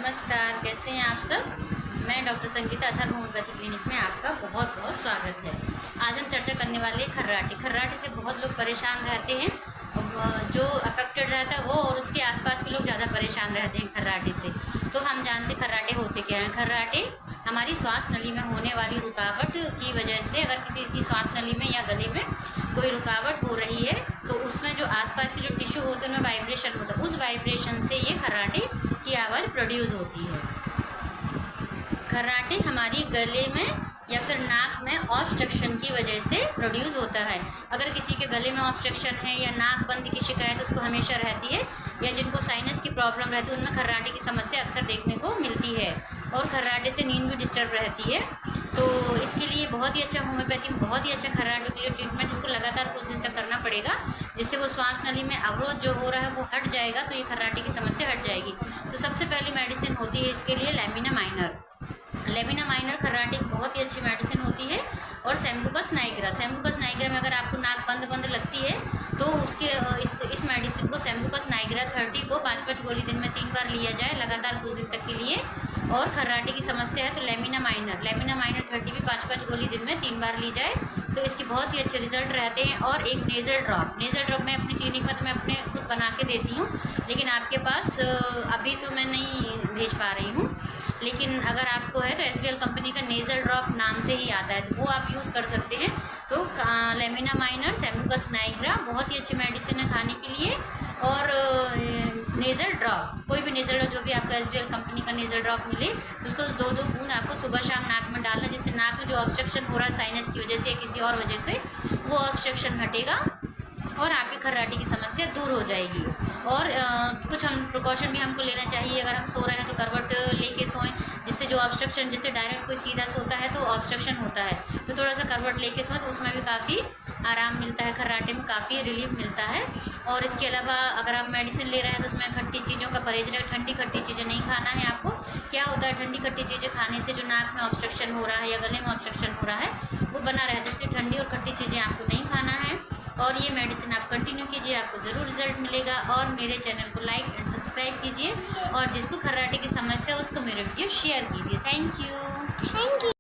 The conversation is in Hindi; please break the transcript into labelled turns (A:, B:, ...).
A: नमस्कार, कैसे हैं आप सब। मैं doctor Sangeeta Atharva homeopathy clinic में आपका बहुत बहुत स्वागत है। आज हम चर्चा करने वाले हैं खर्राटे से बहुत लोग परेशान रहते हैं। जो अफेक्टेड रहता है वो और उसके आसपास के लोग ज़्यादा परेशान रहते हैं खर्राटे से। तो हम जानते हैं खर्राटे होते क्या हैं। खर्राटे हमारी श्वास नली में होने वाली रुकावट की वजह से, अगर किसी की श्वास नली में या गले में कोई रुकावट हो रही है तो उसमें जो आसपास के जो टिश्यू होते हैं उनमें वाइब्रेशन होता है, उस वाइब्रेशन से ये खर्राटे की आवाज़ प्रोड्यूस होती है। खर्राटे हमारी गले में या फिर नाक में ऑब्स्ट्रक्शन की वजह से प्रोड्यूस होता है। अगर किसी के गले में ऑब्स्ट्रक्शन है या नाक बंद की शिकायत उसको हमेशा रहती है, या जिनको साइनस की प्रॉब्लम रहती है, उनमें खर्राटे की समस्या अक्सर देखने को मिलती है। और खर्राटे से नींद भी डिस्टर्ब रहती है। तो इसके लिए बहुत ही अच्छा होम्योपैथी में बहुत ही अच्छा खर्राटे के लिए ट्रीटमेंट, जिसको लगातार कुछ दिन तक करना पड़ेगा, जिससे वो श्वास नली में अवरोध जो हो रहा है वो हट जाएगा, तो ये खर्राटे की समस्या हट जाएगी। तो सबसे पहली मेडिसिन होती है इसके लिए लैमिना माइनर। लैमिना माइनर खर्राटे की बहुत ही अच्छी मेडिसिन होती है। और सेम्बुकस नाइग्रा में अगर आपको नाक बंद लगती है तो उसके इस मेडिसिन को सेम्बुकस नाइग्रा 30 को 5-5 गोली दिन में 3 बार लिया जाए लगातार कुछ दिन तक के लिए। और खर्राटे की समस्या है तो लैमिना माइनर 30 भी 5-5 गोली दिन में 3 बार ली जाए तो इसके बहुत ही अच्छे रिजल्ट रहते हैं। और एक नेज़ल ड्रॉप मैं अपनी क्लिनिक में तो मैं अपने खुद बना के देती हूँ, लेकिन आपके पास अभी तो मैं नहीं भेज पा रही हूँ। लेकिन अगर आपको है तो SBL कंपनी का नेज़ल ड्रॉप नाम से ही आता है, तो वो आप यूज़ कर सकते हैं। तो लैमिना माइनर, सेम्बुकस नाइग्रा बहुत ही अच्छी मेडिसिन है खाने के लिए। और नेज़ल ड्रॉप, कोई भी नेज़ल ड्रॉप जो भी आपका SBL कंपनी का नेज़ल ड्रॉप मिले तो उसको 2-2 बूंद आपको सुबह शाम नाक में डालना, जिससे नाक में जो ऑब्स्ट्रक्शन हो रहा है साइनस की वजह से या किसी और वजह से, वो ऑब्स्ट्रक्शन हटेगा और आपकी खर्राटे की समस्या दूर हो जाएगी। और कुछ हम प्रिकॉशन भी हमको लेना चाहिए। अगर हम सो रहे हैं तो करवट लेके सोएं, जिससे जो ऑब्स्ट्रक्शन, जैसे डायरेक्ट कोई सीधा सोता है तो ऑब्स्ट्रक्शन होता है, तो थोड़ा सा करवट लेके सोएं तो उसमें भी काफ़ी आराम मिलता है, खर्राटे में काफ़ी रिलीफ मिलता है। और इसके अलावा अगर आप मेडिसिन ले रहे हैं तो उसमें खट्टी चीज़ों का परहेज रखें। ठंडी खट्टी चीज़ें नहीं खाना है आपको। क्या होता है ठंडी खट्टी चीज़ें खाने से जो नाक में ऑब्स्ट्रक्शन हो रहा है या गले में ऑब्स्ट्रक्शन हो रहा है वो बना रहता है, इसलिए ठंडी और खट्टी चीज़ें आपको नहीं खाना है। और ये मेडिसिन आप कंटिन्यू कीजिए, आपको ज़रूर रिजल्ट मिलेगा। और मेरे चैनल को लाइक एंड सब्सक्राइब कीजिए, और जिसको खर्राटे की समस्या है उसको मेरे वीडियो शेयर कीजिए। Thank you.